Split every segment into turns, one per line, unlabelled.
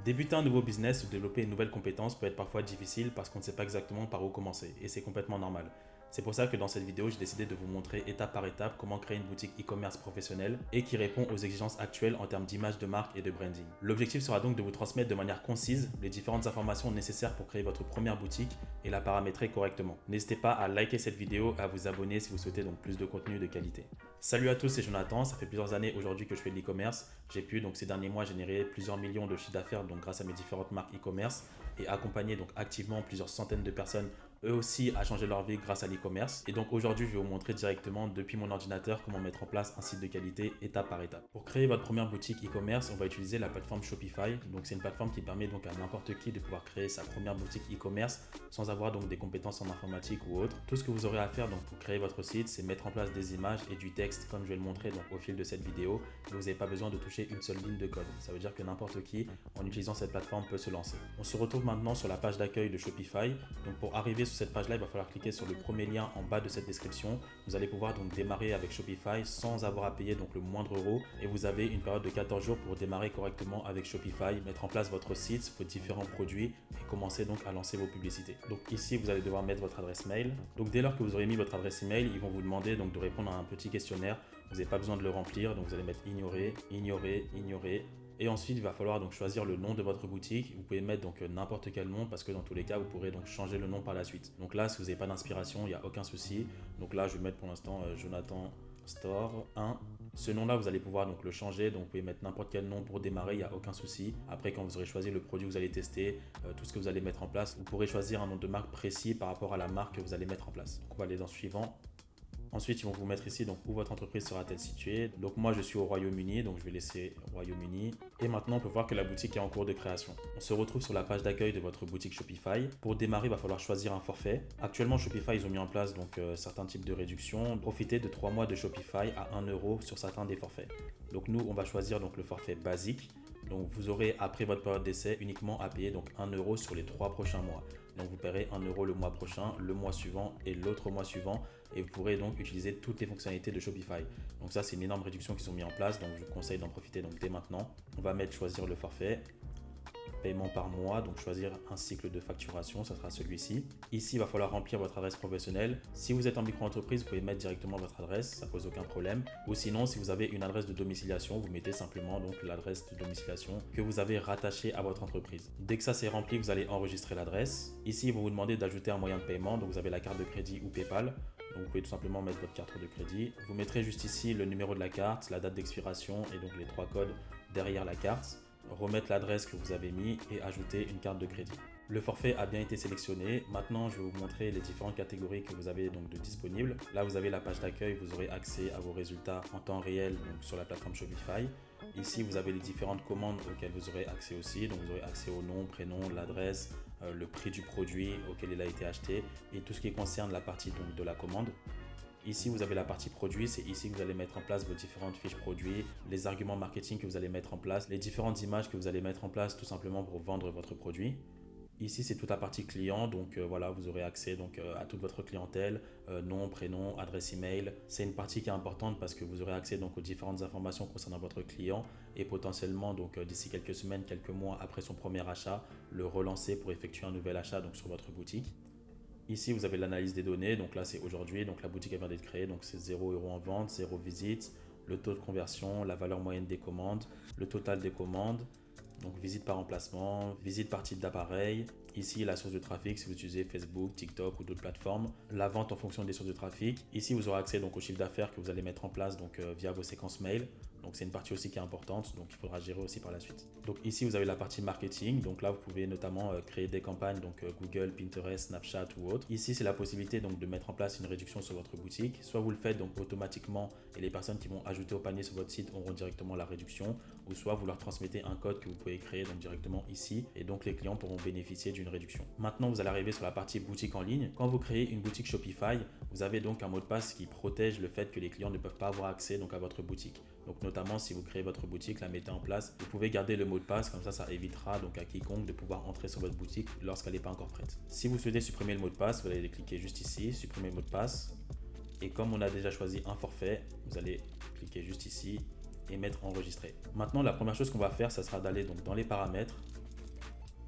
Débuter un nouveau business ou développer une nouvelle compétence peut être parfois difficile parce qu'on ne sait pas exactement par où commencer, et c'est complètement normal. C'est pour ça que dans cette vidéo, j'ai décidé de vous montrer étape par étape comment créer une boutique e-commerce professionnelle et qui répond aux exigences actuelles en termes d'image de marque et de branding. L'objectif sera donc de vous transmettre de manière concise les différentes informations nécessaires pour créer votre première boutique et la paramétrer correctement. N'hésitez pas à liker cette vidéo et à vous abonner si vous souhaitez donc plus de contenu de qualité. Salut à tous, c'est Jonathan, ça fait plusieurs années aujourd'hui que je fais de l'e-commerce. J'ai pu donc ces derniers mois générer plusieurs millions de chiffres d'affaires donc grâce à mes différentes marques e-commerce et accompagner donc activement plusieurs centaines de personnes eux aussi à changer leur vie grâce à l'e-commerce. Et donc aujourd'hui, je vais vous montrer directement depuis mon ordinateur comment mettre en place un site de qualité étape par étape. Pour créer votre première boutique e-commerce, on va utiliser la plateforme Shopify. Donc c'est une plateforme qui permet donc à n'importe qui de pouvoir créer sa première boutique e-commerce sans avoir donc des compétences en informatique ou autre. Tout ce que vous aurez à faire donc pour créer votre site, c'est mettre en place des images et du texte comme je vais le montrer donc au fil de cette vidéo. Vous n'avez pas besoin de toucher une seule ligne de code. Ça veut dire que n'importe qui en utilisant cette plateforme peut se lancer. On se retrouve maintenant sur la page d'accueil de Shopify. Donc pour arriver sur cette page là, il va falloir cliquer sur le premier lien en bas de cette description. Vous allez pouvoir donc démarrer avec Shopify sans avoir à payer donc le moindre euro et vous avez une période de 14 jours pour démarrer correctement avec Shopify, mettre en place votre site, vos différents produits et commencer donc à lancer vos publicités. Donc ici vous allez devoir mettre votre adresse mail. Donc dès lors que vous aurez mis votre adresse email, ils vont vous demander donc de répondre à un petit questionnaire. Vous n'avez pas besoin de le remplir, donc vous allez mettre ignorer, ignorer, ignorer. Et ensuite, il va falloir donc choisir le nom de votre boutique. Vous pouvez mettre donc n'importe quel nom parce que dans tous les cas, vous pourrez donc changer le nom par la suite. Donc là, si vous n'avez pas d'inspiration, il n'y a aucun souci. Donc là, je vais mettre pour l'instant Jonathan Store 1. Ce nom-là, vous allez pouvoir donc le changer. Donc vous pouvez mettre n'importe quel nom pour démarrer, il n'y a aucun souci. Après, quand vous aurez choisi le produit que vous allez tester, tout ce que vous allez mettre en place, vous pourrez choisir un nom de marque précis par rapport à la marque que vous allez mettre en place. Donc on va aller dans suivant. Ensuite, ils vont vous mettre ici donc où votre entreprise sera-t-elle située. Donc moi, je suis au Royaume-Uni, donc je vais laisser Royaume-Uni. Et maintenant, on peut voir que la boutique est en cours de création. On se retrouve sur la page d'accueil de votre boutique Shopify. Pour démarrer, il va falloir choisir un forfait. Actuellement, Shopify, ils ont mis en place donc certains types de réductions. Profitez de 3 mois de Shopify à 1 euro sur certains des forfaits. Donc nous, on va choisir donc le forfait basique. Donc vous aurez après votre période d'essai uniquement à payer donc 1 euro sur les 3 prochains mois. Donc vous paierez 1 euro le mois prochain, le mois suivant et l'autre mois suivant et vous pourrez donc utiliser toutes les fonctionnalités de Shopify. Donc ça c'est une énorme réduction qui sont mises en place, donc je vous conseille d'en profiter donc dès maintenant. On va mettre choisir le forfait. Paiement par mois, donc choisir un cycle de facturation, ça sera celui-ci. Ici, il va falloir remplir votre adresse professionnelle. Si vous êtes en micro-entreprise, vous pouvez mettre directement votre adresse, ça pose aucun problème. Ou sinon, si vous avez une adresse de domiciliation, vous mettez simplement donc l'adresse de domiciliation que vous avez rattachée à votre entreprise. Dès que ça c'est rempli, vous allez enregistrer l'adresse. Ici, ils vont vous demander d'ajouter un moyen de paiement, donc vous avez la carte de crédit ou PayPal. Donc vous pouvez tout simplement mettre votre carte de crédit. Vous mettrez juste ici le numéro de la carte, la date d'expiration et donc les 3 codes derrière la carte. Remettre l'adresse que vous avez mis et ajouter une carte de crédit. Le forfait a bien été sélectionné. Maintenant, je vais vous montrer les différentes catégories que vous avez donc de disponibles. Là, vous avez la page d'accueil, vous aurez accès à vos résultats en temps réel donc sur la plateforme Shopify. Ici, vous avez les différentes commandes auxquelles vous aurez accès aussi. Donc, vous aurez accès au nom, prénom, l'adresse, le prix du produit auquel il a été acheté et tout ce qui concerne la partie donc, de la commande. Ici, vous avez la partie produit, c'est ici que vous allez mettre en place vos différentes fiches produits, les arguments marketing que vous allez mettre en place, les différentes images que vous allez mettre en place tout simplement pour vendre votre produit. Ici, c'est toute la partie client, donc voilà, vous aurez accès donc, à toute votre clientèle, nom, prénom, adresse email. C'est une partie qui est importante parce que vous aurez accès donc, aux différentes informations concernant votre client et potentiellement donc d'ici quelques semaines, quelques mois après son premier achat, le relancer pour effectuer un nouvel achat donc, sur votre boutique. Ici, vous avez l'analyse des données. Donc là, c'est aujourd'hui. Donc la boutique vient d'être créée. Donc c'est 0 € en vente, 0 visite, le taux de conversion, la valeur moyenne des commandes, le total des commandes. Donc visite par emplacement, visite par type d'appareil. Ici, la source de trafic si vous utilisez Facebook, TikTok ou d'autres plateformes. La vente en fonction des sources de trafic. Ici, vous aurez accès donc au chiffre d'affaires que vous allez mettre en place donc, via vos séquences mail. Donc c'est une partie aussi qui est importante, donc il faudra gérer aussi par la suite. Donc ici, vous avez la partie marketing. Donc là, vous pouvez notamment créer des campagnes, donc Google, Pinterest, Snapchat ou autre. Ici, c'est la possibilité donc de mettre en place une réduction sur votre boutique. Soit vous le faites donc automatiquement et les personnes qui vont ajouter au panier sur votre site auront directement la réduction, ou soit vous leur transmettez un code que vous pouvez créer donc directement ici et donc les clients pourront bénéficier d'une réduction. Maintenant, vous allez arriver sur la partie boutique en ligne. Quand vous créez une boutique Shopify, vous avez donc un mot de passe qui protège le fait que les clients ne peuvent pas avoir accès donc à votre boutique. Donc notamment si vous créez votre boutique, la mettez en place, vous pouvez garder le mot de passe, comme ça évitera donc à quiconque de pouvoir entrer sur votre boutique lorsqu'elle n'est pas encore prête. Si vous souhaitez supprimer le mot de passe, vous allez cliquer juste ici, supprimer le mot de passe. Et comme on a déjà choisi un forfait, vous allez cliquer juste ici et mettre enregistrer. Maintenant, la première chose qu'on va faire, ça sera d'aller donc dans les paramètres.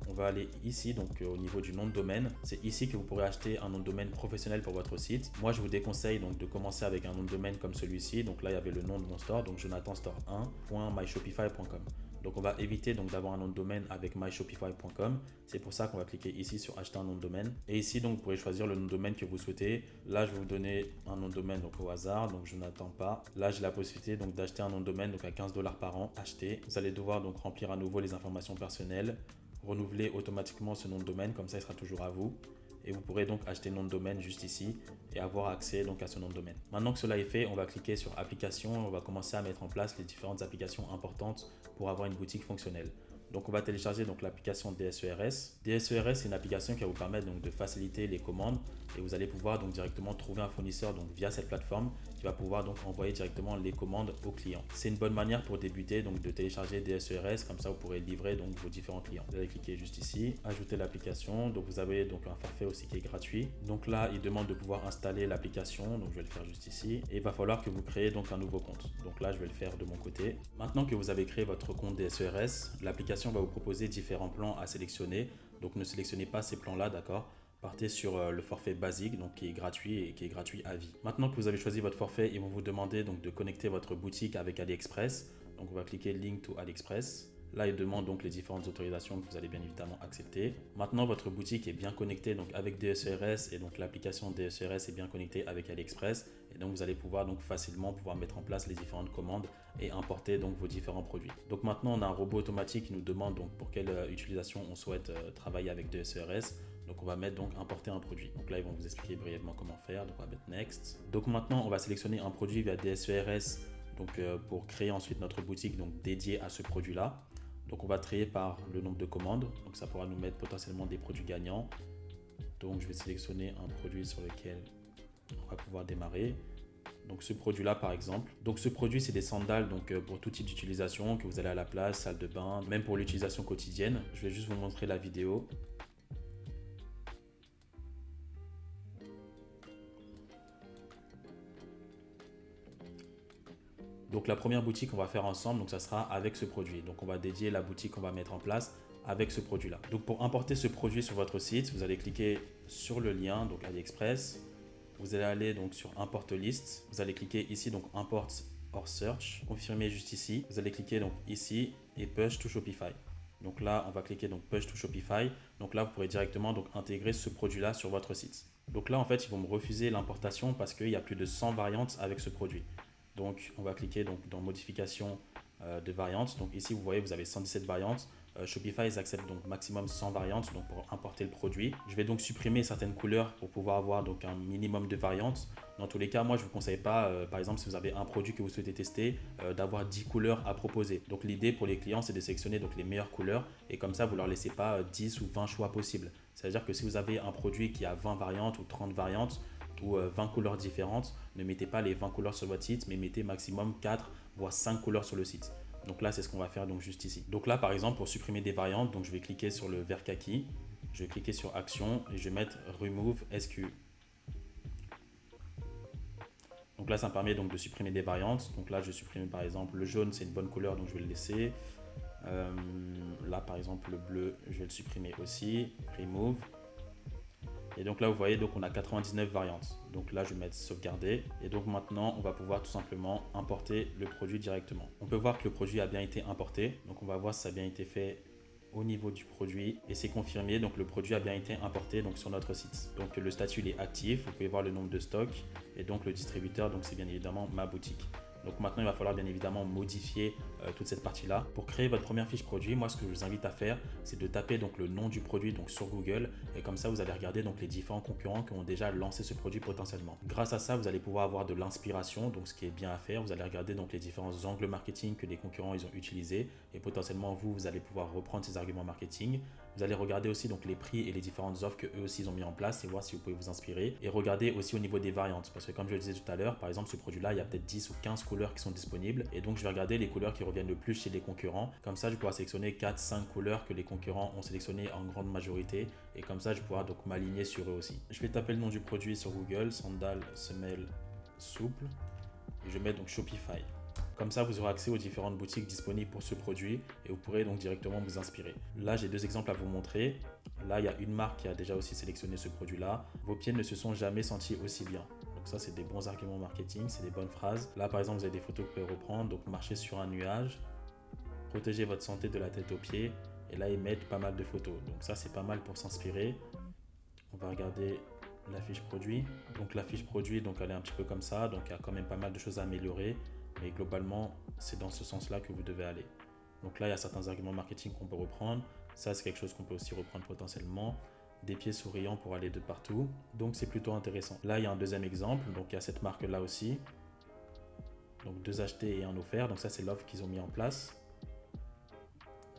on va aller ici, donc au niveau du nom de domaine. C'est ici que vous pourrez acheter un nom de domaine professionnel pour votre site. Moi, je vous déconseille donc de commencer avec un nom de domaine comme celui-ci. Donc là, il y avait le nom de mon store, donc jonathanstore1.myshopify.com. Donc on va éviter donc d'avoir un nom de domaine avec myshopify.com. C'est pour ça qu'on va cliquer ici sur acheter un nom de domaine. Et ici donc vous pourrez choisir le nom de domaine que vous souhaitez. Là je vais vous donner un nom de domaine donc au hasard, donc je n'attends pas. Là j'ai la possibilité donc d'acheter un nom de domaine donc à 15 $ par an. Acheter. Vous allez devoir donc remplir à nouveau les informations personnelles, renouveler automatiquement ce nom de domaine, comme ça il sera toujours à vous. Et vous pourrez donc acheter le nom de domaine juste ici et avoir accès donc à ce nom de domaine. Maintenant que cela est fait, on va cliquer sur applications et on va commencer à mettre en place les différentes applications importantes pour avoir une boutique fonctionnelle. Donc on va télécharger donc l'application DSERS. DSERS c'est une application qui va vous permettre donc de faciliter les commandes et vous allez pouvoir donc directement trouver un fournisseur donc via cette plateforme qui va pouvoir donc envoyer directement les commandes aux clients. C'est une bonne manière pour débuter donc de télécharger DSERS, comme ça vous pourrez livrer donc vos différents clients. Vous allez cliquer juste ici, ajouter l'application. Donc vous avez donc un forfait aussi qui est gratuit. Donc là il demande de pouvoir installer l'application, donc je vais le faire juste ici et il va falloir que vous créez donc un nouveau compte. Donc là je vais le faire de mon côté. Maintenant que vous avez créé votre compte DSERS, l'application va vous proposer différents plans à sélectionner. Donc ne sélectionnez pas ces plans là, d'accord? Partez sur le forfait basique donc qui est gratuit et qui est gratuit à vie. Maintenant que vous avez choisi votre forfait, ils vont vous demander donc de connecter votre boutique avec AliExpress. Donc on va cliquer Link to AliExpress. Là, il demande donc les différentes autorisations que vous allez bien évidemment accepter. Maintenant, votre boutique est bien connectée donc avec DSERS et donc l'application DSERS est bien connectée avec AliExpress. Et donc, vous allez pouvoir donc facilement mettre en place les différentes commandes et importer donc vos différents produits. Donc maintenant, on a un robot automatique qui nous demande donc pour quelle utilisation on souhaite travailler avec DSERS. Donc on va mettre donc importer un produit. Donc là, ils vont vous expliquer brièvement comment faire. Donc on va mettre Next. Donc maintenant, on va sélectionner un produit via DSERS donc pour créer ensuite notre boutique donc dédiée à ce produit-là. Donc on va trier par le nombre de commandes, donc ça pourra nous mettre potentiellement des produits gagnants. Donc je vais sélectionner un produit sur lequel on va pouvoir démarrer. Donc ce produit là par exemple. Donc ce produit c'est des sandales donc pour tout type d'utilisation, que vous allez à la plage, salle de bain, même pour l'utilisation quotidienne. Je vais juste vous montrer la vidéo. Donc la première boutique qu'on va faire ensemble, donc ça sera avec ce produit. Donc on va dédier la boutique qu'on va mettre en place avec ce produit là. Donc pour importer ce produit sur votre site, vous allez cliquer sur le lien donc AliExpress. Vous allez aller donc sur Import List. Vous allez cliquer ici donc Import or Search. Confirmez juste ici. Vous allez cliquer donc ici et Push to Shopify. Donc là on va cliquer donc Push to Shopify. Donc là vous pourrez directement donc intégrer ce produit là sur votre site. Donc là en fait ils vont me refuser l'importation parce qu'il y a plus de 100 variantes avec ce produit. Donc, on va cliquer donc, dans modification de variantes. Donc ici, vous voyez, vous avez 117 variantes. Shopify, ils acceptent donc maximum 100 variantes donc pour importer le produit. Je vais donc supprimer certaines couleurs pour pouvoir avoir donc un minimum de variantes. Dans tous les cas, moi, je ne vous conseille pas, par exemple, si vous avez un produit que vous souhaitez tester, d'avoir 10 couleurs à proposer. Donc l'idée pour les clients, c'est de sélectionner donc, les meilleures couleurs et comme ça, vous ne leur laissez pas 10 ou 20 choix possibles. C'est-à-dire que si vous avez un produit qui a 20 variantes ou 30 variantes, ou 20 couleurs différentes, ne mettez pas les 20 couleurs sur votre site, mais mettez maximum 4 voire 5 couleurs sur le site. Donc là, c'est ce qu'on va faire donc juste ici. Donc là, par exemple, pour supprimer des variantes, donc je vais cliquer sur le vert kaki, je vais cliquer sur Action et je vais mettre Remove SKU. Donc là, ça me permet donc de supprimer des variantes. Donc là, je supprime par exemple le jaune, c'est une bonne couleur, donc je vais le laisser. Là, par exemple, le bleu, je vais le supprimer aussi. Remove. Et donc là, vous voyez, donc on a 99 variantes. Donc là, je vais mettre sauvegarder. Et donc maintenant, on va pouvoir tout simplement importer le produit directement. On peut voir que le produit a bien été importé. Donc on va voir si ça a bien été fait au niveau du produit. Et c'est confirmé, donc le produit a bien été importé donc, sur notre site. Donc le statut il est actif. Vous pouvez voir le nombre de stocks. Et donc le distributeur, donc c'est bien évidemment ma boutique. Donc maintenant, il va falloir bien évidemment modifier toute cette partie-là. Pour créer votre première fiche produit, moi, ce que je vous invite à faire, c'est de taper donc le nom du produit donc sur Google et comme ça, vous allez regarder donc les différents concurrents qui ont déjà lancé ce produit potentiellement. Grâce à ça, vous allez pouvoir avoir de l'inspiration, donc ce qui est bien à faire. Vous allez regarder donc les différents angles marketing que les concurrents ils ont utilisés et potentiellement vous allez pouvoir reprendre ces arguments marketing. Vous allez regarder aussi donc les prix et les différentes offres que eux aussi ils ont mis en place et voir si vous pouvez vous inspirer. Et regarder aussi au niveau des variantes parce que comme je le disais tout à l'heure, par exemple ce produit-là, il y a peut-être 10 ou 15 couleurs qui sont disponibles et donc je vais regarder les couleurs qui reviennent le plus chez les concurrents. Comme ça, je pourrai sélectionner 4-5 couleurs que les concurrents ont sélectionnées en grande majorité et comme ça, je pourrai donc m'aligner sur eux aussi. Je vais taper le nom du produit sur Google, sandales semelles souples et je mets donc Shopify. Comme ça, vous aurez accès aux différentes boutiques disponibles pour ce produit et vous pourrez donc directement vous inspirer. Là, j'ai 2 exemples à vous montrer. Là, il y a une marque qui a déjà aussi sélectionné ce produit-là. Vos pieds ne se sont jamais sentis aussi bien. Donc ça, c'est des bons arguments marketing, c'est des bonnes phrases. Là, par exemple, vous avez des photos que vous pouvez reprendre. Donc, marchez sur un nuage, protégez votre santé de la tête aux pieds. Et là, ils mettent pas mal de photos. Donc ça, c'est pas mal pour s'inspirer. On va regarder la fiche produit. Donc la fiche produit, donc elle est un petit peu comme ça. Donc il y a quand même pas mal de choses à améliorer. Mais globalement, c'est dans ce sens-là que vous devez aller. Donc là, il y a certains arguments marketing qu'on peut reprendre. Ça, c'est quelque chose qu'on peut aussi reprendre potentiellement. Des pieds souriants pour aller de partout. Donc c'est plutôt intéressant. Là, il y a un deuxième exemple. Donc il y a cette marque-là aussi. Donc 2 achetés et 1 offert. Donc ça, c'est l'offre qu'ils ont mis en place.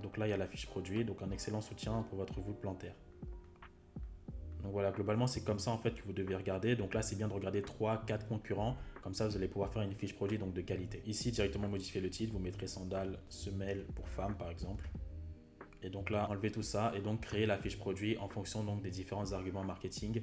Donc là, il y a la fiche produit. Donc un excellent soutien pour votre voûte plantaire. Donc voilà, globalement, c'est comme ça en fait que vous devez regarder. Donc là, c'est bien de regarder 3-4 concurrents. Comme ça, vous allez pouvoir faire une fiche produit donc de qualité. Ici, directement modifier le titre. Vous mettrez sandales, semelles pour femmes par exemple. Et donc là, enlever tout ça et donc créer la fiche produit en fonction donc des différents arguments marketing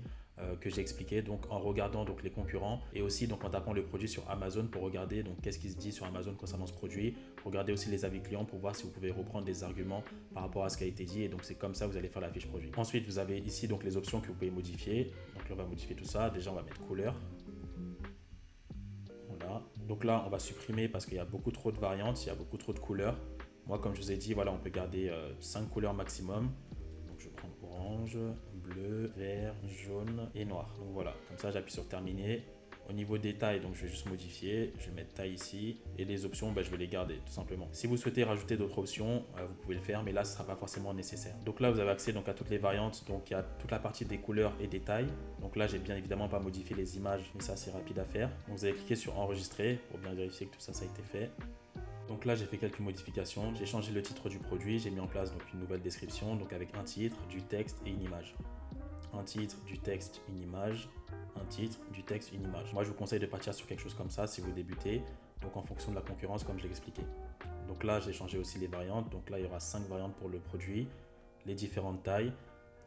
que j'ai expliqué, donc en regardant donc les concurrents et aussi donc en tapant le produit sur Amazon pour regarder donc qu'est-ce qui se dit sur Amazon concernant ce produit. Regardez aussi les avis clients pour voir si vous pouvez reprendre des arguments par rapport à ce qui a été dit et donc c'est comme ça que vous allez faire la fiche produit. Ensuite, vous avez ici donc les options que vous pouvez modifier. Donc là, on va modifier tout ça. Déjà, on va mettre couleur. Voilà. Donc là, on va supprimer parce qu'il y a beaucoup trop de variantes, il y a beaucoup trop de couleurs. Moi, comme je vous ai dit, voilà, on peut garder 5 couleurs maximum. Donc, je prends orange, bleu, vert, jaune et noir. Donc voilà, comme ça, j'appuie sur terminer. Au niveau des tailles, donc je vais juste modifier. Je vais mettre taille ici. Et les options, je vais les garder tout simplement. Si vous souhaitez rajouter d'autres options, vous pouvez le faire, mais là, ce ne sera pas forcément nécessaire. Donc là, vous avez accès donc, à toutes les variantes. Donc il y a toute la partie des couleurs et des tailles. Donc là, j'ai bien évidemment pas modifié les images, mais ça, c'est rapide à faire. Donc vous allez cliquer sur enregistrer pour bien vérifier que tout ça, ça a été fait. Donc là, j'ai fait quelques modifications. J'ai changé le titre du produit. J'ai mis en place donc une nouvelle description, donc avec un titre, du texte et une image. Un titre, du texte, une image. Un titre, du texte, une image. Moi, je vous conseille de partir sur quelque chose comme ça si vous débutez. Donc en fonction de la concurrence, comme je l'ai expliqué. Donc là, j'ai changé aussi les variantes. Donc là, il y aura 5 variantes pour le produit, les différentes tailles.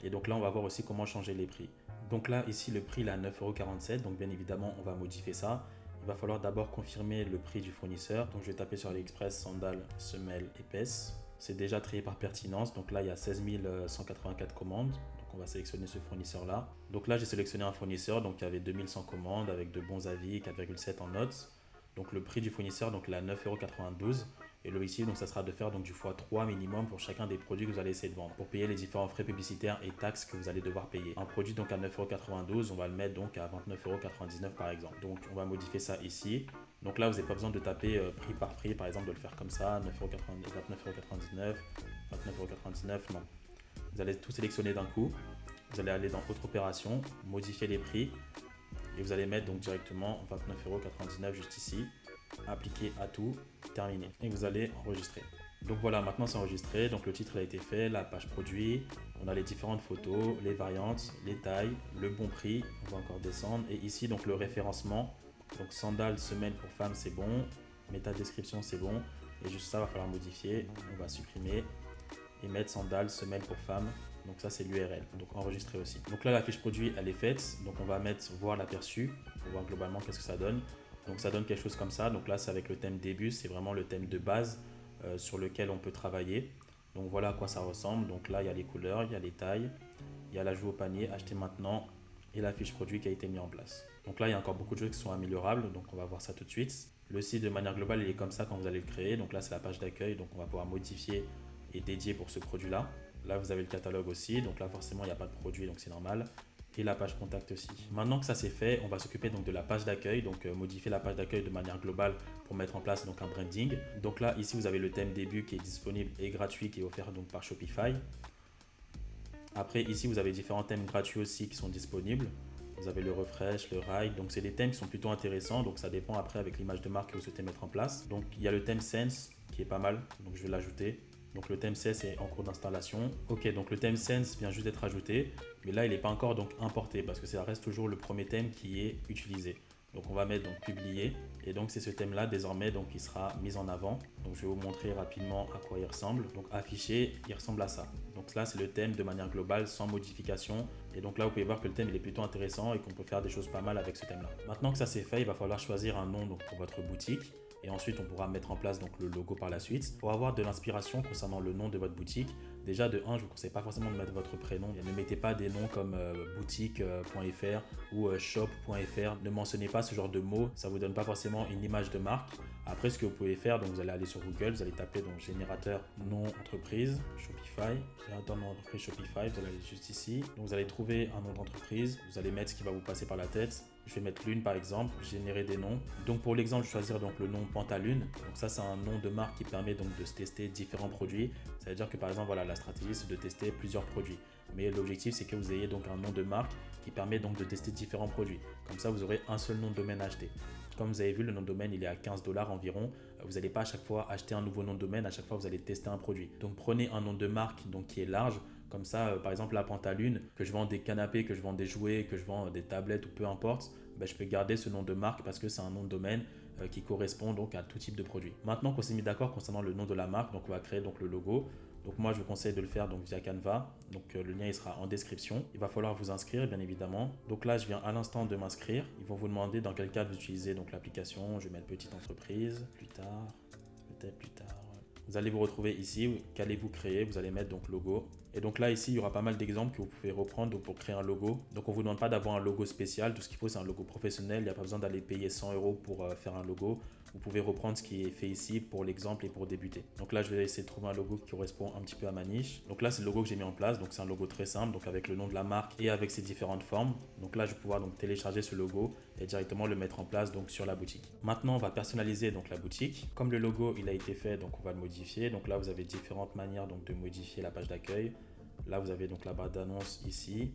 Et donc là, on va voir aussi comment changer les prix. Donc là, ici, le prix est à 9,47 €. Donc bien évidemment, on va modifier ça. Il va falloir d'abord confirmer le prix du fournisseur. Donc je vais taper sur AliExpress sandales semelles épaisses. C'est déjà trié par pertinence. Donc là, il y a 16 184 commandes. Donc on va sélectionner ce fournisseur-là. Donc là, j'ai sélectionné un fournisseur. Donc il y avait 2100 commandes avec de bons avis, 4,7 en notes. Donc le prix du fournisseur, donc là, 9,92 €. Et le ici, donc ça sera de faire donc du x3 minimum pour chacun des produits que vous allez essayer de vendre pour payer les différents frais publicitaires et taxes que vous allez devoir payer. Un produit donc à 9,92 €, on va le mettre donc à 29,99 € par exemple. Donc on va modifier ça ici. Donc là, vous n'avez pas besoin de taper prix par prix, par exemple de le faire comme ça, 29,99 €, 29,99 €, non. Vous allez tout sélectionner d'un coup. Vous allez aller dans autre opération, modifier les prix et vous allez mettre donc directement 29,99 € juste ici. Appliquer à tout, terminé. Et vous allez enregistrer. Donc voilà, maintenant c'est enregistré. Donc le titre a été fait, la page produit. On a les différentes photos, les variantes, les tailles, le bon prix. On va encore descendre. Et ici, donc le référencement. Donc sandales, semelles pour femmes, c'est bon. Méta description, c'est bon. Et juste ça, va falloir modifier. On va supprimer et mettre sandales, semelles pour femmes. Donc ça, c'est l'URL. Donc enregistrer aussi. Donc là, la fiche produit, elle est faite. Donc on va mettre voir l'aperçu pour voir globalement qu'est-ce que ça donne. Donc ça donne quelque chose comme ça. Donc là, c'est avec le thème début, c'est vraiment le thème de base sur lequel on peut travailler. Donc voilà à quoi ça ressemble. Donc là, il y a les couleurs, il y a les tailles, il y a l'ajout au panier, acheter maintenant et la fiche produit qui a été mise en place. Donc là, il y a encore beaucoup de choses qui sont améliorables. Donc on va voir ça tout de suite. Le site de manière globale, il est comme ça quand vous allez le créer. Donc là, c'est la page d'accueil. Donc on va pouvoir modifier et dédier pour ce produit-là. Là, vous avez le catalogue aussi. Donc là, forcément, il n'y a pas de produit, donc c'est normal. Et la page contact aussi. Maintenant que ça c'est fait, on va s'occuper donc de la page d'accueil, donc modifier la page d'accueil de manière globale pour mettre en place donc un branding. Donc là ici vous avez le thème début qui est disponible et gratuit qui est offert donc par Shopify. Après ici vous avez différents thèmes gratuits aussi qui sont disponibles. Vous avez le refresh, le ride, donc c'est des thèmes qui sont plutôt intéressants, donc ça dépend après avec l'image de marque que vous souhaitez mettre en place. Donc il y a le thème Sense qui est pas mal, donc je vais l'ajouter. Donc le thème Sense est en cours d'installation. Ok, donc le thème Sense vient juste d'être ajouté, mais là il n'est pas encore donc importé parce que ça reste toujours le premier thème qui est utilisé. Donc on va mettre donc publier et donc c'est ce thème là désormais donc qui sera mis en avant. Donc je vais vous montrer rapidement à quoi il ressemble. Donc affiché, il ressemble à ça. Donc là c'est le thème de manière globale sans modification et donc là vous pouvez voir que le thème il est plutôt intéressant et qu'on peut faire des choses pas mal avec ce thème là. Maintenant que ça c'est fait, il va falloir choisir un nom donc pour votre boutique. et ensuite on pourra mettre en place donc le logo par la suite. Pour avoir de l'inspiration concernant le nom de votre boutique, déjà de 1, je vous conseille pas forcément de mettre votre prénom. Ne mettez pas des noms comme boutique.fr ou shop.fr. Ne mentionnez pas ce genre de mots, ça vous donne pas forcément une image de marque. Après, ce que vous pouvez faire, donc vous allez aller sur Google, vous allez taper donc générateur nom entreprise Shopify, générateur nom entreprise Shopify, vous allez aller juste ici. Donc vous allez trouver un nom d'entreprise, vous allez mettre ce qui va vous passer par la tête. Je vais mettre l'une par exemple, générer des noms. Donc pour l'exemple, je vais choisir donc le nom Pantalune. Donc ça, c'est un nom de marque qui permet donc de tester différents produits. Ça veut dire que par exemple, voilà, la stratégie c'est de tester plusieurs produits. Mais l'objectif c'est que vous ayez donc un nom de marque qui permet donc de tester différents produits. Comme ça, vous aurez un seul nom de domaine à acheter. Comme vous avez vu, le nom de domaine il est à 15 $ environ. Vous n'allez pas à chaque fois acheter un nouveau nom de domaine, à chaque fois vous allez tester un produit. Donc prenez un nom de marque donc, qui est large. Comme ça, par exemple, la Pantalune, que je vends des canapés, que je vends des jouets, que je vends des tablettes ou peu importe, je peux garder ce nom de marque parce que c'est un nom de domaine qui correspond donc à tout type de produit. Maintenant qu'on s'est mis d'accord concernant le nom de la marque, donc on va créer donc le logo. Donc moi, je vous conseille de le faire donc via Canva. Donc le lien il sera en description. Il va falloir vous inscrire bien évidemment. Donc là, je viens à l'instant de m'inscrire. Ils vont vous demander dans quel cas vous utilisez donc l'application. Je vais mettre petite entreprise, plus tard, peut-être plus tard. Vous allez vous retrouver ici, qu'allez-vous créer? Vous allez mettre donc logo. Et donc là, ici, il y aura pas mal d'exemples que vous pouvez reprendre pour créer un logo. Donc on ne vous demande pas d'avoir un logo spécial. Tout ce qu'il faut, c'est un logo professionnel. Il n'y a pas besoin d'aller payer 100 € pour faire un logo. Vous pouvez reprendre ce qui est fait ici pour l'exemple et pour débuter. Donc là, je vais essayer de trouver un logo qui correspond un petit peu à ma niche. Donc là, c'est le logo que j'ai mis en place. Donc c'est un logo très simple, donc avec le nom de la marque et avec ses différentes formes. Donc là, je vais pouvoir donc télécharger ce logo et directement le mettre en place donc sur la boutique. Maintenant, on va personnaliser donc la boutique. Comme le logo, il a été fait, donc on va le modifier. Donc là, vous avez différentes manières donc de modifier la page d'accueil. Là, vous avez donc la barre d'annonce ici.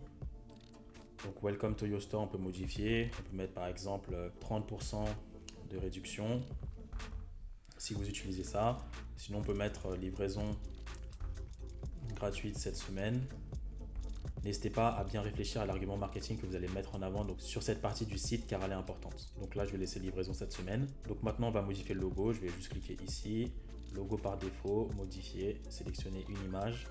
Donc Welcome to your store, on peut modifier. On peut mettre par exemple 30% de réduction si vous utilisez ça. Sinon, on peut mettre livraison gratuite cette semaine. N'hésitez pas à bien réfléchir à l'argument marketing que vous allez mettre en avant donc, sur cette partie du site car elle est importante. Donc là, je vais laisser livraison cette semaine. Donc maintenant, on va modifier le logo. Je vais juste cliquer ici. Logo par défaut, modifier, sélectionner une image.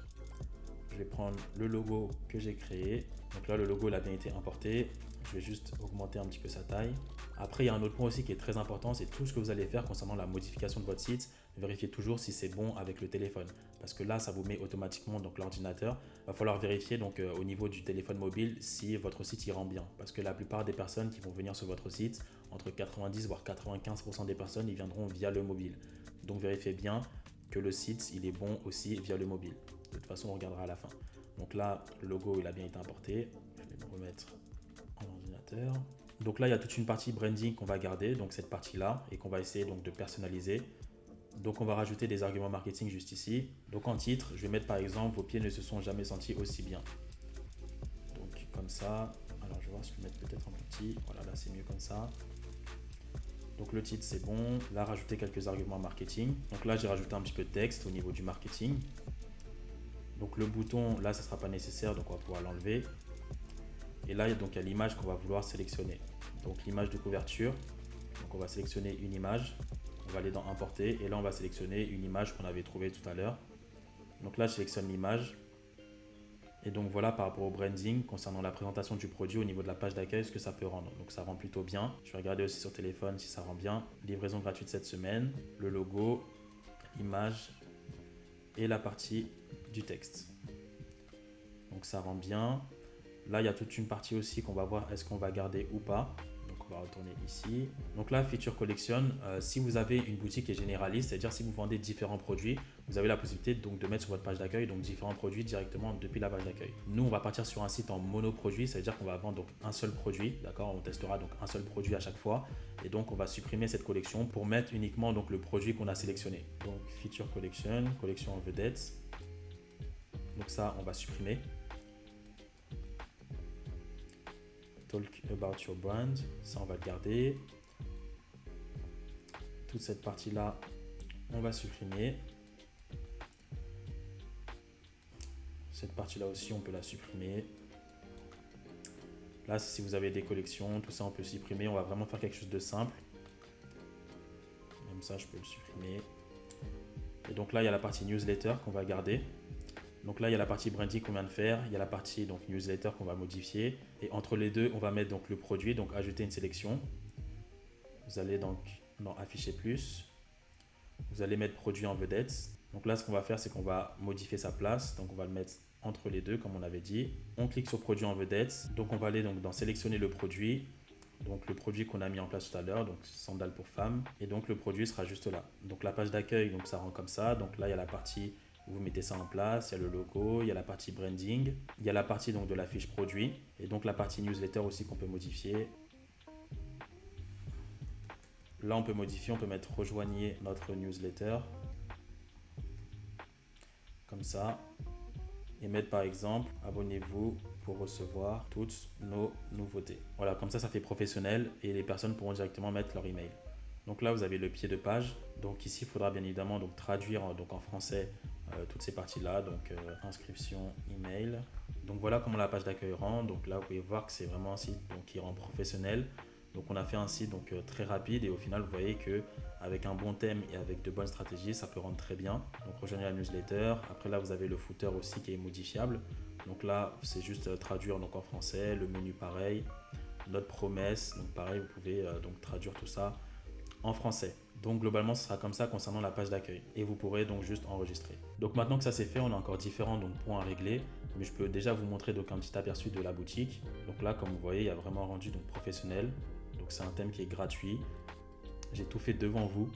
Je vais prendre le logo que j'ai créé. Donc là, le logo il a bien été importé. Je vais juste augmenter un petit peu sa taille. Après, il y a un autre point aussi qui est très important, c'est tout ce que vous allez faire concernant la modification de votre site. Vérifiez toujours si c'est bon avec le téléphone. Parce que là, ça vous met automatiquement donc l'ordinateur. Il va falloir vérifier donc au niveau du téléphone mobile si votre site y rend bien. Parce que la plupart des personnes qui vont venir sur votre site, entre 90 voire 95% des personnes, ils viendront via le mobile. Donc vérifiez bien que le site il est bon aussi via le mobile. De toute façon, on regardera à la fin. Donc là, le logo il a bien été importé. Je vais le remettre en ordinateur. Donc là, il y a toute une partie branding qu'on va garder, donc cette partie-là, et qu'on va essayer donc de personnaliser. Donc on va rajouter des arguments marketing juste ici. Donc en titre, je vais mettre par exemple, vos pieds ne se sont jamais sentis aussi bien. Donc comme ça. Alors je vais voir si je peux mettre peut-être un petit. Voilà, là c'est mieux comme ça. Donc le titre c'est bon. Là, rajouter quelques arguments marketing. Donc là, j'ai rajouté un petit peu de texte au niveau du marketing. Donc le bouton, là, ça ne sera pas nécessaire, donc on va pouvoir l'enlever. Et là, donc, il y a l'image qu'on va vouloir sélectionner. Donc l'image de couverture. Donc on va sélectionner une image. On va aller dans importer et là, on va sélectionner une image qu'on avait trouvée tout à l'heure. Donc là, je sélectionne l'image. Et donc voilà par rapport au branding, concernant la présentation du produit au niveau de la page d'accueil, ce que ça peut rendre. Donc ça rend plutôt bien. Je vais regarder aussi sur téléphone si ça rend bien. Livraison gratuite cette semaine, le logo, l'image et la partie du texte. Donc ça rend bien. Là, il y a toute une partie aussi qu'on va voir est-ce qu'on va garder ou pas. Donc on va retourner ici. Donc là, Feature Collection, si vous avez une boutique qui est généraliste, c'est-à-dire si vous vendez différents produits, vous avez la possibilité donc de mettre sur votre page d'accueil donc différents produits directement depuis la page d'accueil. Nous, on va partir sur un site en monoproduit, c'est-à-dire qu'on va vendre donc un seul produit, d'accord? On testera donc un seul produit à chaque fois et donc on va supprimer cette collection pour mettre uniquement donc le produit qu'on a sélectionné. Donc Feature Collection, collection en vedette. Donc ça, on va supprimer. Talk about your brand, ça on va le garder. Toute cette partie là, on va supprimer. Cette partie là aussi, on peut la supprimer. Là, si vous avez des collections, tout ça on peut supprimer. On va vraiment faire quelque chose de simple. Même ça, je peux le supprimer. Et donc là, il y a la partie newsletter qu'on va garder. Donc là, il y a la partie branding qu'on vient de faire, il y a la partie donc newsletter qu'on va modifier. Et entre les deux, on va mettre donc le produit, donc ajouter une sélection. Vous allez donc dans afficher plus. Vous allez mettre produit en vedette. Donc là, ce qu'on va faire, c'est qu'on va modifier sa place. Donc on va le mettre entre les deux, comme on avait dit. On clique sur produit en vedette. Donc on va aller donc dans sélectionner le produit. Donc le produit qu'on a mis en place tout à l'heure, donc sandales pour femmes. Et donc le produit sera juste là. Donc la page d'accueil, donc ça rend comme ça. Donc là, il y a la partie où vous mettez ça en place. Il y a le logo, il y a la partie branding. Il y a la partie donc de la fiche produit. Et donc la partie newsletter aussi qu'on peut modifier. Là, on peut modifier, on peut mettre rejoignez notre newsletter. Comme ça. Et mettre par exemple, abonnez-vous pour recevoir toutes nos nouveautés. Voilà, comme ça fait professionnel et les personnes pourront directement mettre leur email. Donc là, vous avez le pied de page. Donc ici, il faudra bien évidemment donc, traduire donc, en français toutes ces parties-là. Donc inscription, email. Donc voilà comment la page d'accueil rend. Donc là, vous pouvez voir que c'est vraiment un site donc, qui rend professionnel. Donc on a fait un site donc, très rapide et au final, vous voyez qu'avec un bon thème et avec de bonnes stratégies, ça peut rendre très bien. Donc rejoignez la newsletter. Après là, vous avez le footer aussi qui est modifiable. Donc là, c'est juste traduire donc, en français, le menu pareil, notre promesse. Donc pareil, vous pouvez donc traduire tout ça en français. Donc globalement, ce sera comme ça concernant la page d'accueil. Et vous pourrez donc juste enregistrer. Donc maintenant que ça c'est fait, on a encore différents donc, points à régler. Mais je peux déjà vous montrer donc, un petit aperçu de la boutique. Donc là, comme vous voyez, il y a vraiment un rendu donc, professionnel. Donc c'est un thème qui est gratuit. J'ai tout fait devant vous.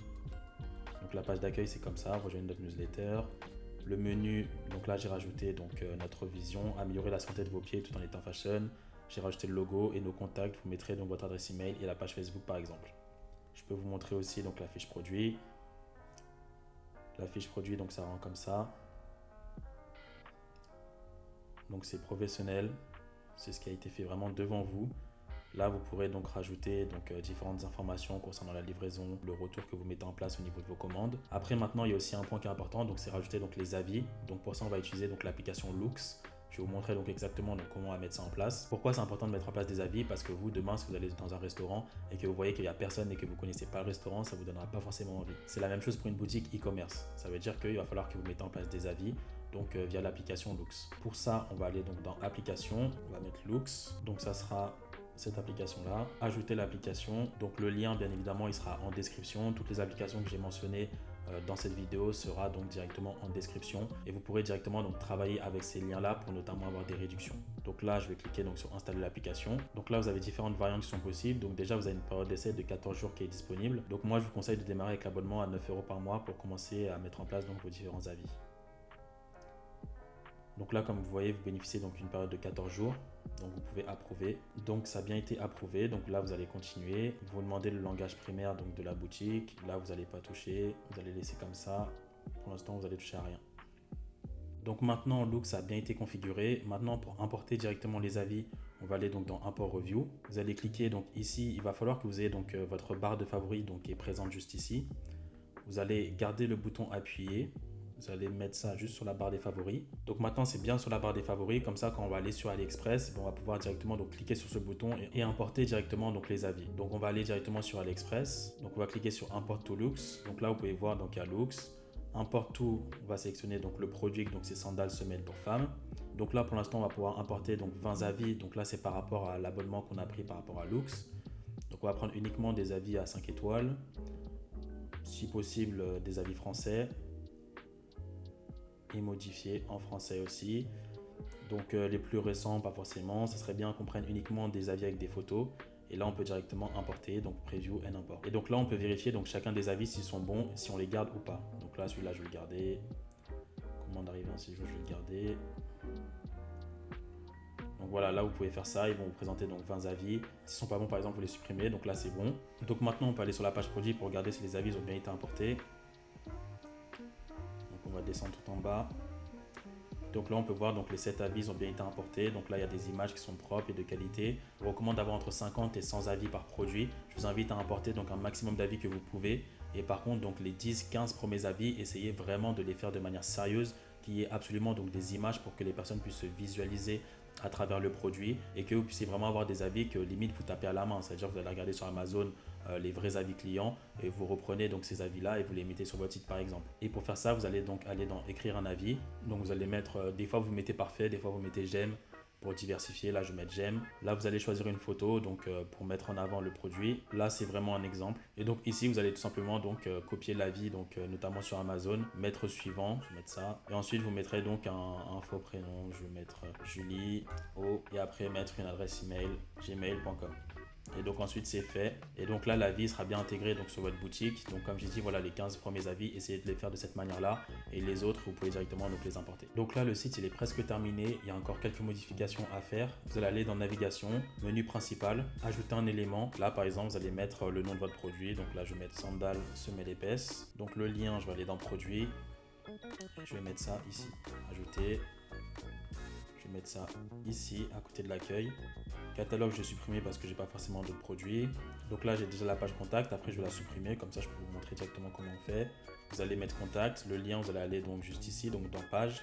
Donc la page d'accueil c'est comme ça, rejoignez notre newsletter. Le menu, donc là j'ai rajouté donc, notre vision, améliorer la santé de vos pieds tout en étant fashion. J'ai rajouté le logo et nos contacts, vous mettrez donc votre adresse email et la page Facebook par exemple. Je peux vous montrer aussi donc, la fiche produit. La fiche produit, donc ça rend comme ça. Donc c'est professionnel, c'est ce qui a été fait vraiment devant vous. Là, vous pourrez donc rajouter donc, différentes informations concernant la livraison, le retour que vous mettez en place au niveau de vos commandes. Après, maintenant, il y a aussi un point qui est important, donc c'est rajouter donc, les avis. Donc pour ça, on va utiliser donc, l'application Loox. Je vais vous montrer donc exactement donc, comment on va mettre ça en place. Pourquoi c'est important de mettre en place des avis? Parce que vous, demain, si vous allez dans un restaurant et que vous voyez qu'il n'y a personne et que vous ne connaissez pas le restaurant, ça ne vous donnera pas forcément envie. C'est la même chose pour une boutique e-commerce. Ça veut dire qu'il va falloir que vous mettez en place des avis. Donc via l'application Loox. Pour ça, on va aller donc dans application, on va mettre Loox. Donc ça sera cette application là, ajouter l'application. Donc le lien bien évidemment il sera en description. Toutes les applications que j'ai mentionnées dans cette vidéo sera donc directement en description et vous pourrez directement donc travailler avec ces liens là pour notamment avoir des réductions. Donc là je vais cliquer donc sur installer l'application. Donc là vous avez différentes variantes qui sont possibles. Donc déjà vous avez une période d'essai de 14 jours qui est disponible. Donc moi je vous conseille de démarrer avec l'abonnement à 9 € par mois pour commencer à mettre en place donc vos différents avis. Donc là, comme vous voyez, vous bénéficiez donc d'une période de 14 jours. Donc vous pouvez approuver. Donc ça a bien été approuvé. Donc là, vous allez continuer. Vous demandez le langage primaire donc, de la boutique. Là, vous n'allez pas toucher. Vous allez laisser comme ça. Pour l'instant, vous allez toucher à rien. Donc maintenant, Loox a bien été configuré. Maintenant, pour importer directement les avis, on va aller donc dans Import Review. Vous allez cliquer donc ici. Il va falloir que vous ayez donc votre barre de favoris donc, qui est présente juste ici. Vous allez garder le bouton appuyé. Vous allez mettre ça juste sur la barre des favoris. Donc maintenant, c'est bien sur la barre des favoris. Comme ça, quand on va aller sur AliExpress, on va pouvoir directement donc, cliquer sur ce bouton et importer directement donc, les avis. Donc on va aller directement sur AliExpress. Donc on va cliquer sur Import to Loox. Donc là, vous pouvez voir donc il y a Loox. Import to, on va sélectionner donc, le produit, donc c'est sandales semelles pour femmes. Donc là, pour l'instant, on va pouvoir importer donc, 20 avis. Donc là, c'est par rapport à l'abonnement qu'on a pris par rapport à Loox. Donc on va prendre uniquement des avis à 5 étoiles. Si possible, des avis français. Et modifier en français aussi. Donc les plus récents, pas forcément. Ça serait bien qu'on prenne uniquement des avis avec des photos. Et là, on peut directement importer, donc preview and import. Et donc là, on peut vérifier donc chacun des avis s'ils sont bons, si on les garde ou pas. Donc là, celui-là, je vais le garder. Commande d'arrivée en séjour, je vais le garder. Donc voilà, là, vous pouvez faire ça. Ils vont vous présenter donc 20 avis. S'ils sont pas bons, par exemple, vous les supprimez. Donc là, c'est bon. Donc maintenant, on peut aller sur la page produit pour regarder si les avis ont bien été importés. On va descendre tout en bas. Donc là, on peut voir donc les 7 avis ont bien été importés. Donc là, il y a des images qui sont propres et de qualité. Je vous recommande d'avoir entre 50 et 100 avis par produit. Je vous invite à importer donc un maximum d'avis que vous pouvez. Et par contre, donc les 10-15 premiers avis, essayez vraiment de les faire de manière sérieuse, qu'il y ait absolument donc des images pour que les personnes puissent se visualiser à travers le produit et que vous puissiez vraiment avoir des avis que limite vous tapez à la main. C'est-à-dire que vous allez regarder sur Amazon les vrais avis clients et vous reprenez donc ces avis-là et vous les mettez sur votre site par exemple. Et pour faire ça, vous allez donc aller dans écrire un avis. Donc vous allez mettre, des fois vous mettez parfait, des fois vous mettez j'aime, Pour diversifier, là je vais mettre j'aime. Là vous allez choisir une photo donc pour mettre en avant le produit. Là c'est vraiment un exemple. Et donc ici vous allez tout simplement donc copier l'avis donc notamment sur Amazon, mettre suivant, je vais mettre ça. Et ensuite vous mettrez donc un faux prénom, je vais mettre Julie O et après mettre une adresse email gmail.com. Et donc ensuite c'est fait. Et donc là l'avis sera bien intégré donc sur votre boutique. Donc comme j'ai dit, voilà les 15 premiers avis, essayez de les faire de cette manière là. Et les autres vous pouvez directement donc les importer. Donc là le site il est presque terminé. Il y a encore quelques modifications à faire. Vous allez aller dans navigation, menu principal, ajouter un élément. Là par exemple vous allez mettre le nom de votre produit. Donc là je vais mettre sandales semelle épaisse. Donc le lien je vais aller dans produit. Je vais mettre ça ici. Ajouter. Je vais mettre ça ici à côté de l'accueil. Catalogue, je vais supprimer parce que j'ai pas forcément d'autres produits. Donc là, j'ai déjà la page contact. Après, je vais la supprimer. Comme ça, je peux vous montrer directement comment on fait. Vous allez mettre contact. Le lien, vous allez aller donc juste ici, donc dans page.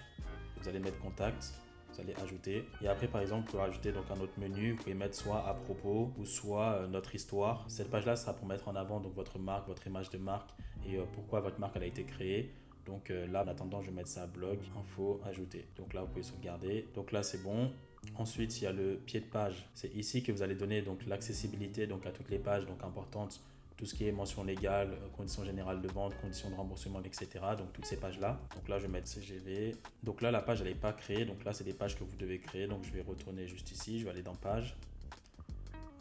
Vous allez mettre contact. Vous allez ajouter. Et après, par exemple, pour ajouter donc un autre menu, vous pouvez mettre soit à propos ou soit notre histoire. Cette page-là sera pour mettre en avant donc votre marque, votre image de marque et pourquoi votre marque elle a été créée. Donc là, en attendant, je vais mettre ça à blog, info, ajouter. Donc là, vous pouvez sauvegarder. Donc là, c'est bon. Ensuite, il y a le pied de page. C'est ici que vous allez donner donc l'accessibilité donc à toutes les pages donc importantes, tout ce qui est mention légale, conditions générales de vente, conditions de remboursement, etc. Donc toutes ces pages-là. Donc là, je vais mettre CGV. Donc là, la page, elle n'est pas créée. Donc là, c'est des pages que vous devez créer. Donc je vais retourner juste ici. Je vais aller dans page.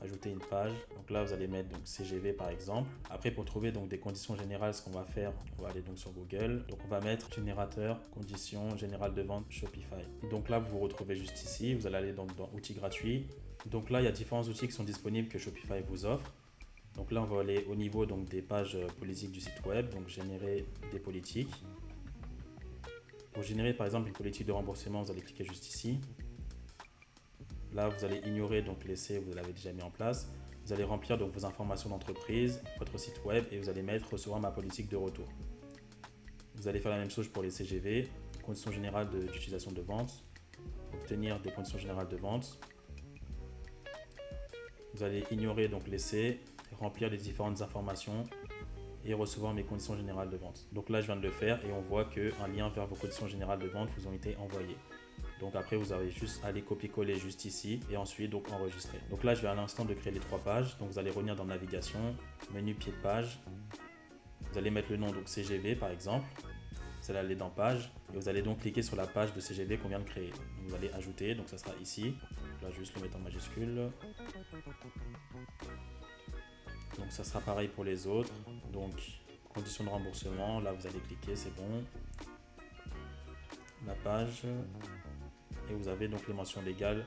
Ajouter une page. Donc là, vous allez mettre donc CGV par exemple. Après, pour trouver donc des conditions générales, ce qu'on va faire, on va aller donc sur Google. Donc on va mettre générateur, conditions générales de vente Shopify. Donc là, vous vous retrouvez juste ici. Vous allez aller donc dans outils gratuits. Donc là, il y a différents outils qui sont disponibles que Shopify vous offre. Donc là, on va aller au niveau donc des pages politiques du site web. Donc générer des politiques. Pour générer par exemple une politique de remboursement, vous allez cliquer juste ici. Là, vous allez ignorer, donc laisser, vous l'avez déjà mis en place. Vous allez remplir donc vos informations d'entreprise, votre site web et vous allez mettre recevoir ma politique de retour. Vous allez faire la même chose pour les CGV, conditions générales d'utilisation de vente, obtenir des conditions générales de vente. Vous allez ignorer, donc laisser, remplir les différentes informations et recevoir mes conditions générales de vente. Donc là, je viens de le faire et on voit qu'un lien vers vos conditions générales de vente vous ont été envoyés. Donc après, vous avez juste à aller copier-coller juste ici et ensuite donc enregistrer. Donc là, je vais à l'instant de créer les 3 pages. Donc vous allez revenir dans navigation, menu pied de page. Vous allez mettre le nom donc CGV par exemple. Vous allez aller dans page et vous allez donc cliquer sur la page de CGV qu'on vient de créer. Donc vous allez ajouter, donc ça sera ici. Là, je vais juste le mettre en majuscule. Donc ça sera pareil pour les autres. Donc conditions de remboursement, là vous allez cliquer, c'est bon. La page. Et vous avez donc les mentions légales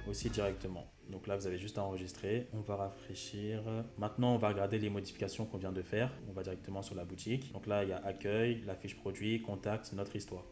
aussi directement. Donc là, vous avez juste à enregistrer. On va rafraîchir. Maintenant, on va regarder les modifications qu'on vient de faire. On va directement sur la boutique. Donc là, il y a accueil, la fiche produit, contact, notre histoire.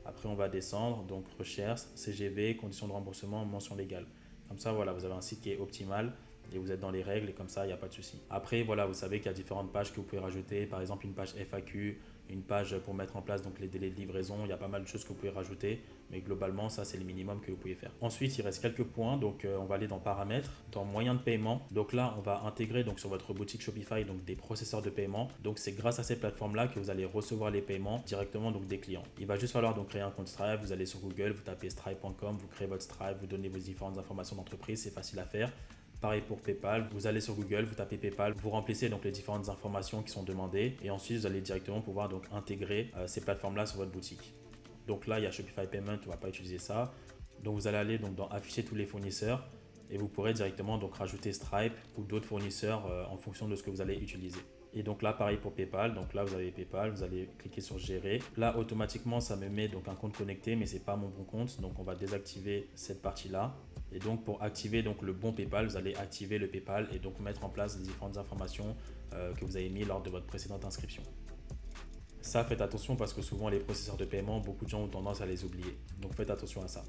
Après, on va descendre. Donc recherche, CGV, conditions de remboursement, mention légale. Comme ça, voilà, vous avez un site qui est optimal et vous êtes dans les règles et comme ça, il n'y a pas de souci. Après, voilà, vous savez qu'il y a différentes pages que vous pouvez rajouter. Par exemple, une page FAQ, une page pour mettre en place donc les délais de livraison. Il y a pas mal de choses que vous pouvez rajouter, mais globalement, ça, c'est le minimum que vous pouvez faire. Ensuite, il reste quelques points. Donc, on va aller dans paramètres, dans moyens de paiement. Donc là, on va intégrer donc sur votre boutique Shopify donc des processeurs de paiement. Donc, c'est grâce à ces plateformes-là que vous allez recevoir les paiements directement donc des clients. Il va juste falloir donc créer un compte Stripe. Vous allez sur Google, vous tapez stripe.com, vous créez votre Stripe, vous donnez vos différentes informations d'entreprise. C'est facile à faire. Pareil pour PayPal, vous allez sur Google, vous tapez PayPal, vous remplissez donc les différentes informations qui sont demandées et ensuite vous allez directement pouvoir donc intégrer ces plateformes-là sur votre boutique. Donc là, il y a Shopify Payment, on ne va pas utiliser ça. Donc vous allez aller donc dans afficher tous les fournisseurs et vous pourrez directement donc rajouter Stripe ou d'autres fournisseurs en fonction de ce que vous allez utiliser. Et donc là, pareil pour PayPal. Donc là, vous avez PayPal, vous allez cliquer sur gérer. Là, automatiquement, ça me met donc un compte connecté, mais c'est pas mon bon compte. Donc on va désactiver cette partie-là. Et donc pour activer donc le bon PayPal, vous allez activer le PayPal et donc mettre en place les différentes informations que vous avez mis lors de votre précédente inscription. Ça, faites attention parce que souvent les processeurs de paiement, beaucoup de gens ont tendance à les oublier. Donc faites attention à ça.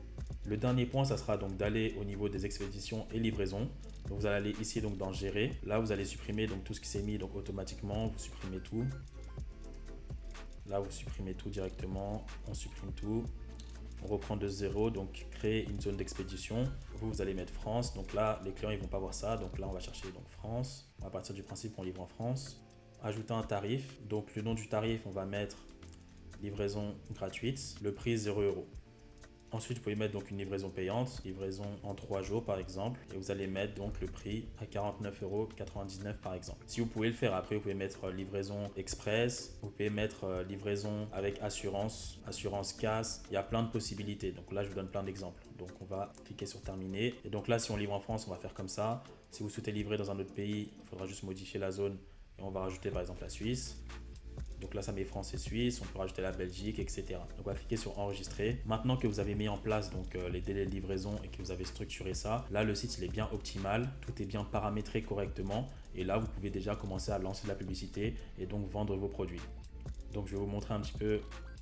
Le dernier point, ça sera donc d'aller au niveau des expéditions et livraisons. Donc vous allez aller ici donc dans gérer. Là, vous allez supprimer donc tout ce qui s'est mis donc automatiquement. Vous supprimez tout. Là, vous supprimez tout directement. On supprime tout. On reprend de zéro, donc créer une zone d'expédition. Vous allez mettre France. Donc là, les clients ils vont pas voir ça. Donc là, on va chercher donc France. On va partir du principe qu'on livre en France. Ajouter un tarif. Donc le nom du tarif, on va mettre livraison gratuite. Le prix 0 €. Ensuite, vous pouvez mettre donc une livraison payante, livraison en 3 jours par exemple, et vous allez mettre donc le prix à 49,99 € par exemple. Si vous pouvez le faire après, vous pouvez mettre livraison express, vous pouvez mettre livraison avec assurance, assurance casse, il y a plein de possibilités. Donc là, je vous donne plein d'exemples. Donc on va cliquer sur terminer. Et donc là, si on livre en France, on va faire comme ça. Si vous souhaitez livrer dans un autre pays, il faudra juste modifier la zone et on va rajouter par exemple la Suisse. Donc là, ça met France et Suisse, on peut rajouter la Belgique, etc. Donc on va cliquer sur enregistrer. Maintenant que vous avez mis en place donc, les délais de livraison et que vous avez structuré ça, là, le site il est bien optimal, tout est bien paramétré correctement. Et là, vous pouvez déjà commencer à lancer de la publicité et donc vendre vos produits. Donc je vais vous montrer un petit peu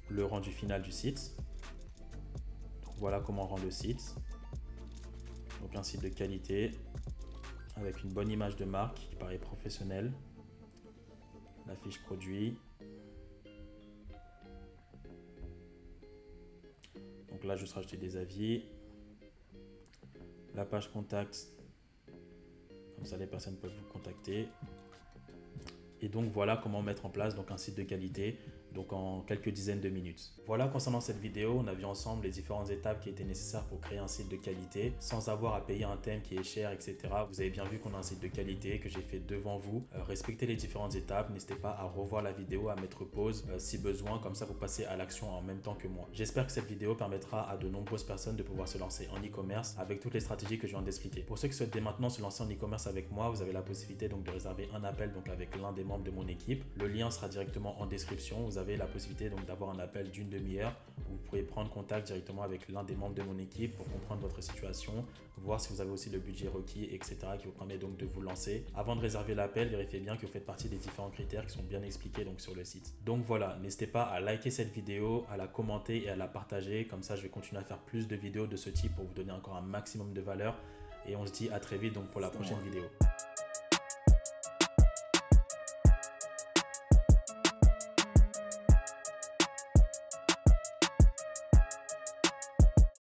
le rendu final du site. Donc, voilà comment on rend le site. Donc un site de qualité avec une bonne image de marque qui paraît professionnelle. La fiche produit. Donc là, juste rajouter des avis. La page contact. Comme ça, les personnes peuvent vous contacter. Et donc, voilà comment mettre en place donc, un site de qualité donc en quelques dizaines de minutes. Voilà, concernant cette vidéo, on a vu ensemble les différentes étapes qui étaient nécessaires pour créer un site de qualité sans avoir à payer un thème qui est cher, etc. Vous avez bien vu qu'on a un site de qualité que j'ai fait devant vous. Respectez les différentes étapes, n'hésitez pas à revoir la vidéo, à mettre pause si besoin, comme ça vous passez à l'action en même temps que moi. J'espère que cette vidéo permettra à de nombreuses personnes de pouvoir se lancer en e-commerce avec toutes les stratégies que je viens d'expliquer. Pour ceux qui souhaitent dès maintenant se lancer en e-commerce avec moi, vous avez la possibilité donc de réserver un appel donc avec l'un des membres de mon équipe. Le lien sera directement en description. Vous avez la possibilité donc d'avoir un appel d'une demi-heure où vous pourrez prendre contact directement avec l'un des membres de mon équipe pour comprendre votre situation, voir si vous avez aussi le budget requis, etc. qui vous permet donc de vous lancer. Avant de réserver l'appel, vérifiez bien que vous faites partie des différents critères qui sont bien expliqués donc sur le site. Donc voilà, n'hésitez pas à liker cette vidéo, à la commenter et à la partager. Comme ça, je vais continuer à faire plus de vidéos de ce type pour vous donner encore un maximum de valeur. Et on se dit à très vite donc pour la prochaine vidéo.